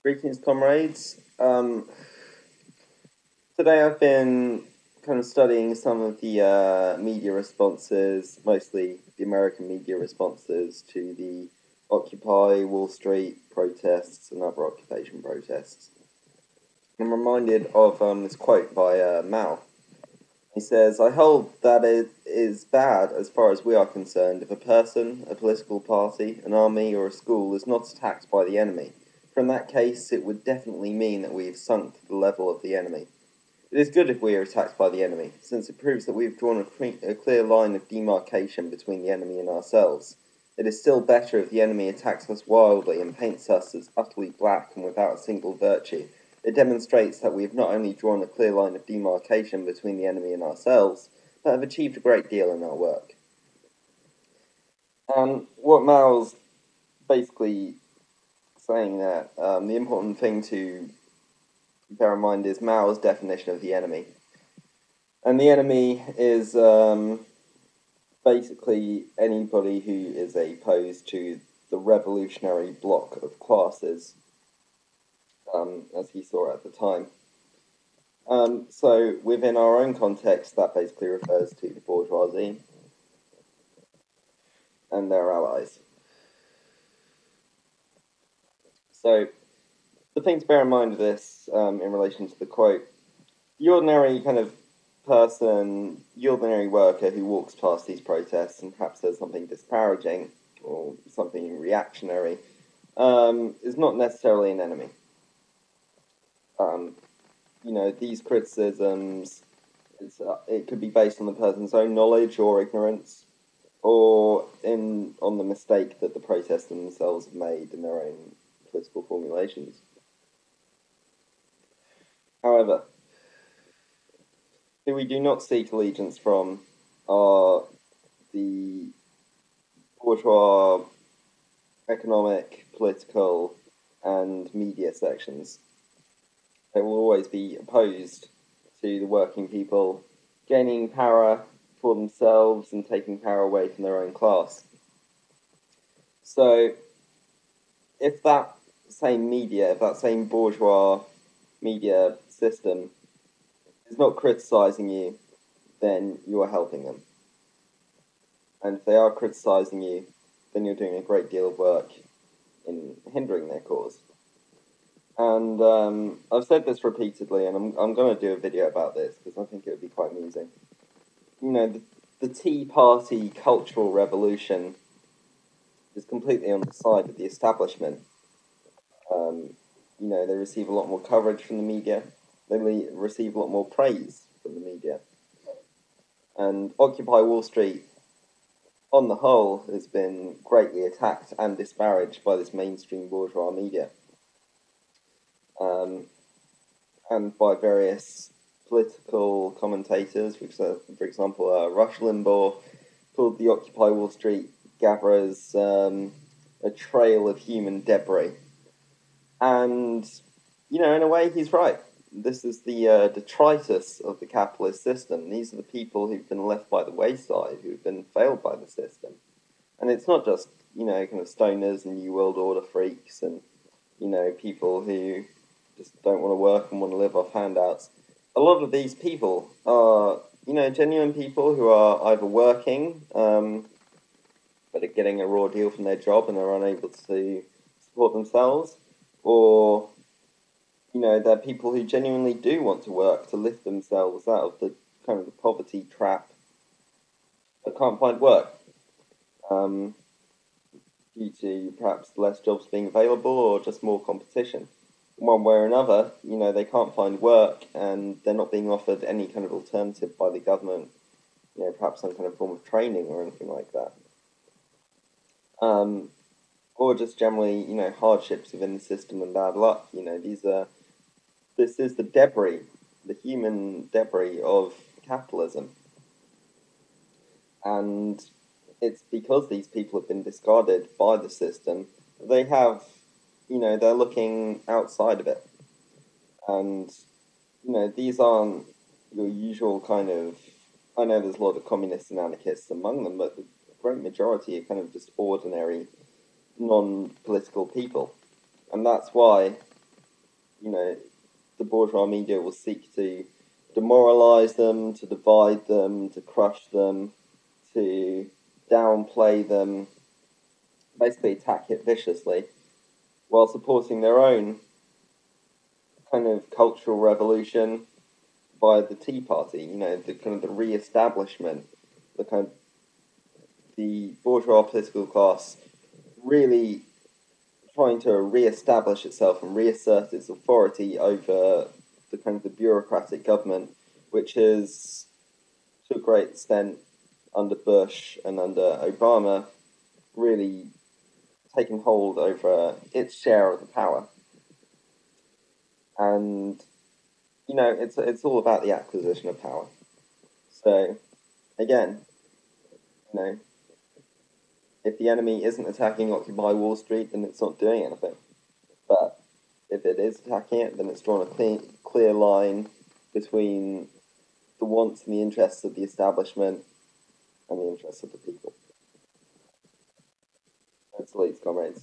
Greetings, comrades. Today I've been kind of studying some of the media responses, mostly the American media responses to the Occupy Wall Street protests and other occupation protests. I'm reminded of this quote by Mao. He says, I hold that it is bad as far as we are concerned if a person, a political party, an army, or a school is not attacked by the enemy. For in that case, it would definitely mean that we have sunk to the level of the enemy. It is good if we are attacked by the enemy, since it proves that we have drawn a clear line of demarcation between the enemy and ourselves. It is still better if the enemy attacks us wildly and paints us as utterly black and without a single virtue. It demonstrates that we have not only drawn a clear line of demarcation between the enemy and ourselves, but have achieved a great deal in our work. And what Mao's basically saying that the important thing to bear in mind is Mao's definition of the enemy. And the enemy is basically anybody who is opposed to the revolutionary bloc of classes, as he saw it at the time. So within our own context, that basically refers to the bourgeoisie and their allies. So the thing to bear in mind of this in relation to the quote, the ordinary kind of person, the ordinary worker who walks past these protests and perhaps says something disparaging or something reactionary is not necessarily an enemy. These criticisms, it could be based on the person's own knowledge or ignorance, or on the mistake that the protesters themselves have made in their own political formulations. However, who we do not seek allegiance from are the bourgeois economic, political, and media sections. They will always be opposed to the working people gaining power for themselves and taking power away from their own class. So, if that same media, if that same bourgeois media system is not criticizing you, then you are helping them. And if they are criticizing you, then you're doing a great deal of work in hindering their cause. And I've said this repeatedly, and I'm going to do a video about this because I think it would be quite amusing. The Tea Party cultural revolution is completely on the side of the establishment. They receive a lot more coverage from the media. They receive a lot more praise from the media. And Occupy Wall Street, on the whole, has been greatly attacked and disparaged by this mainstream bourgeois media. And by various political commentators, for example, Rush Limbaugh called the Occupy Wall Street gatherers a trail of human debris. And, in a way, he's right. This is the detritus of the capitalist system. These are the people who've been left by the wayside, who've been failed by the system. And it's not just, kind of stoners and New World Order freaks and, people who just don't want to work and want to live off handouts. A lot of these people are, genuine people who are either working, but are getting a raw deal from their job and are unable to support themselves, or, they're people who genuinely do want to work to lift themselves out of the kind of the poverty trap but can't find work due to perhaps less jobs being available or just more competition. One way or another, they can't find work and they're not being offered any kind of alternative by the government, perhaps some kind of form of training or anything like that. Or just generally, hardships within the system and bad luck. This is the debris, the human debris of capitalism. And it's because these people have been discarded by the system, they have, they're looking outside of it. And, these aren't your usual kind of, I know there's a lot of communists and anarchists among them, but the great majority are kind of just ordinary, non-political people. And that's why the bourgeois media will seek to demoralize them, to divide them, to crush them, to downplay them, basically attack it viciously, while supporting their own kind of cultural revolution via the Tea Party. The kind of the re-establishment, the kind of the bourgeois political class really trying to re-establish itself and reassert its authority over the kind of the bureaucratic government, which is to a great extent under Bush and under Obama really taken hold over its share of the power. And it's all about the acquisition of power. So again, you know, if the enemy isn't attacking Occupy Wall Street, then it's not doing anything. But if it is attacking it, then it's drawn a clear line between the wants and the interests of the establishment and the interests of the people. That's Leeds, comrades.